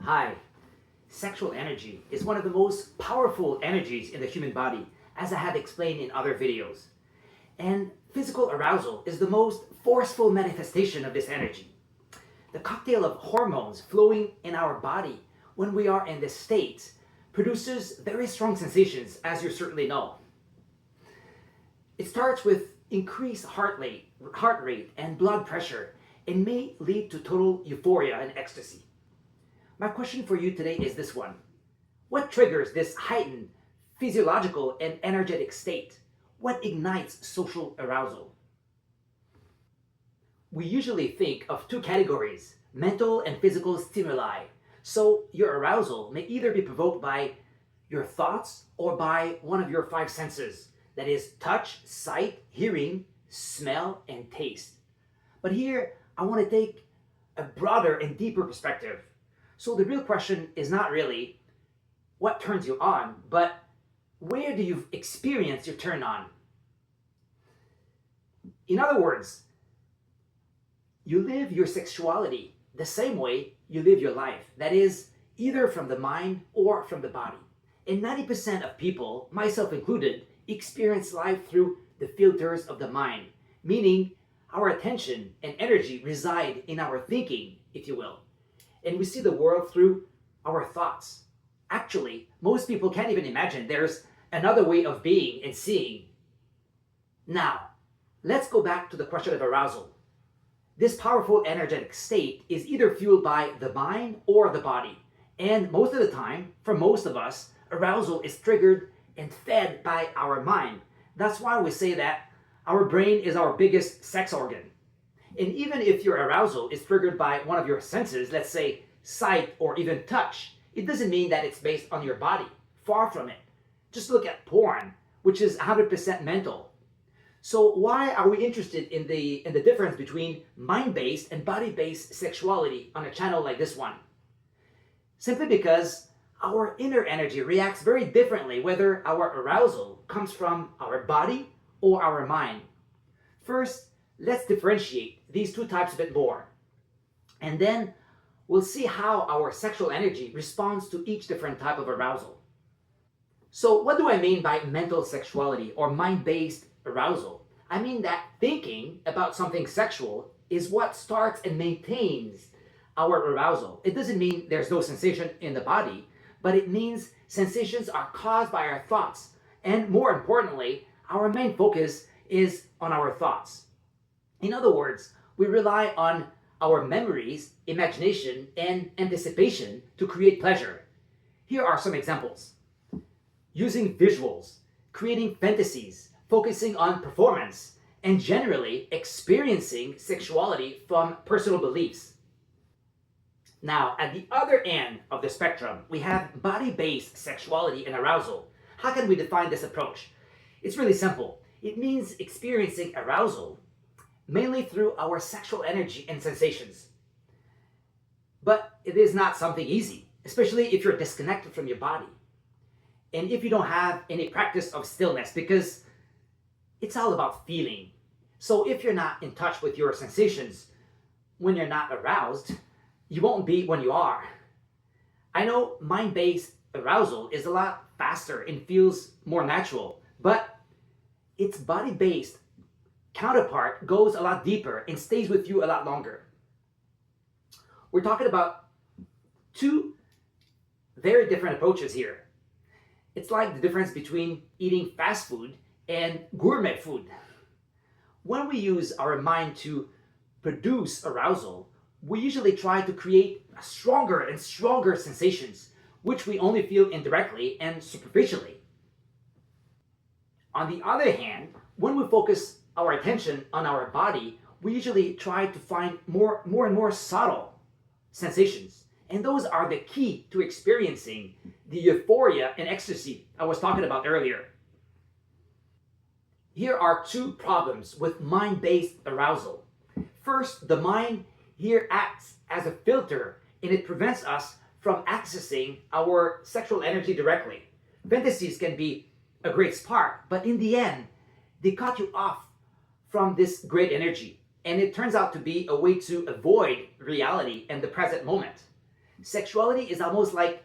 Hi. Sexual energy is one of the most powerful energies in the human body, as I have explained in other videos. And physical arousal is the most forceful manifestation of this energy. The cocktail of hormones flowing in our body when we are in this state produces very strong sensations, as you certainly know. It starts with increased heart rate and blood pressure and may lead to total euphoria and ecstasy. My question for you today is this one. What triggers this heightened physiological and energetic state? What ignites social arousal? We usually think of two categories, mental and physical stimuli. So your arousal may either be provoked by your thoughts or by one of your five senses, that is touch, sight, hearing, smell, and taste. But here, I want to take a broader and deeper perspective. So the real question is not really what turns you on, but where do you experience your turn on? In other words, you live your sexuality the same way you live your life. That is, either from the mind or from the body. And 90% of people, myself included, experience life through the filters of the mind, meaning our attention and energy reside in our thinking, if you will. And we see the world through our thoughts. Actually, most people can't even imagine there's another way of being and seeing. Now, let's go back to the question of arousal. This powerful energetic state is either fueled by the mind or the body. And most of the time, for most of us, arousal is triggered and fed by our mind. That's why we say that our brain is our biggest sex organ. And even if your arousal is triggered by one of your senses, let's say sight or even touch, it doesn't mean that it's based on your body. Far from it. Just look at porn, which is 100% mental. So why are we interested in the difference between mind-based and body-based sexuality on a channel like this one? Simply because our inner energy reacts very differently whether our arousal comes from our body or our mind. First, let's differentiate these two types a bit more. And then we'll see how our sexual energy responds to each different type of arousal. So what do I mean by mental sexuality or mind-based arousal? I mean that thinking about something sexual is what starts and maintains our arousal. It doesn't mean there's no sensation in the body, but it means sensations are caused by our thoughts. And more importantly, our main focus is on our thoughts. In other words, we rely on our memories, imagination, and anticipation to create pleasure. Here are some examples. Using visuals, creating fantasies, focusing on performance, and generally experiencing sexuality from personal beliefs. Now, at the other end of the spectrum, we have body-based sexuality and arousal. How can we define this approach? It's really simple. It means experiencing arousal mainly through our sexual energy and sensations. But it is not something easy, especially if you're disconnected from your body. And if you don't have any practice of stillness, because it's all about feeling. So if you're not in touch with your sensations when you're not aroused, you won't be when you are. I know mind-based arousal is a lot faster and feels more natural, but its body-based counterpart goes a lot deeper and stays with you a lot longer. We're talking about two very different approaches here. It's like the difference between eating fast food and gourmet food. When we use our mind to produce arousal, we usually try to create stronger and stronger sensations, which we only feel indirectly and superficially. On the other hand, when we focus our attention on our body, we usually try to find more and more subtle sensations. And those are the key to experiencing the euphoria and ecstasy I was talking about earlier. Here are two problems with mind-based arousal. First, the mind here acts as a filter and it prevents us from accessing our sexual energy directly. Fantasies can be a great spark, but in the end, they cut you off from this great energy. And it turns out to be a way to avoid reality and the present moment. Sexuality is almost like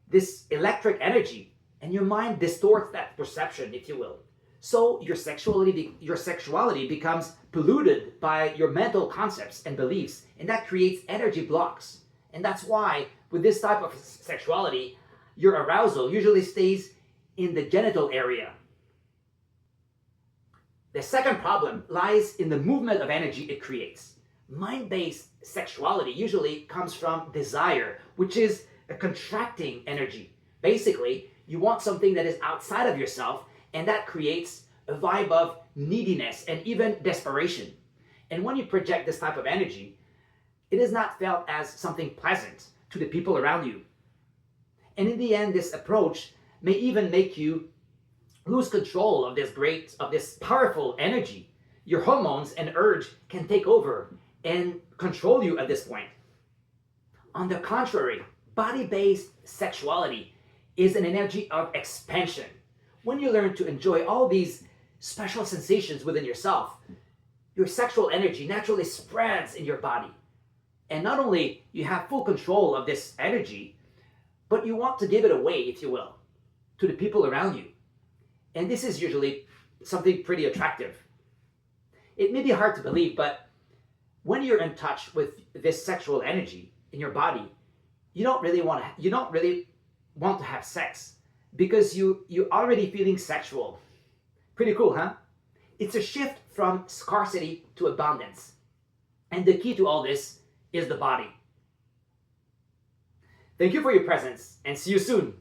this electric energy, and your mind distorts that perception, if you will. So your sexuality becomes polluted by your mental concepts and beliefs, and that creates energy blocks. And that's why with this type of sexuality, your arousal usually stays in the genital area. The second problem lies in the movement of energy it creates. Mind-based sexuality usually comes from desire, which is a contracting energy. Basically, you want something that is outside of yourself, and that creates a vibe of neediness and even desperation. And when you project this type of energy, it is not felt as something pleasant to the people around you. And in the end, this approach may even make you lose control of this powerful energy. Your hormones and urge can take over and control you at this point. On the contrary, body-based sexuality is an energy of expansion. When you learn to enjoy all these special sensations within yourself, your sexual energy naturally spreads in your body. And not only you have full control of this energy, but you want to give it away, if you will, to the people around you. And this is usually something pretty attractive. It may be hard to believe, but when you're in touch with this sexual energy in your body, you don't really want to have sex because you're already feeling sexual. Pretty cool, huh? It's a shift from scarcity to abundance. And the key to all this is the body. Thank you for your presence, and see you soon.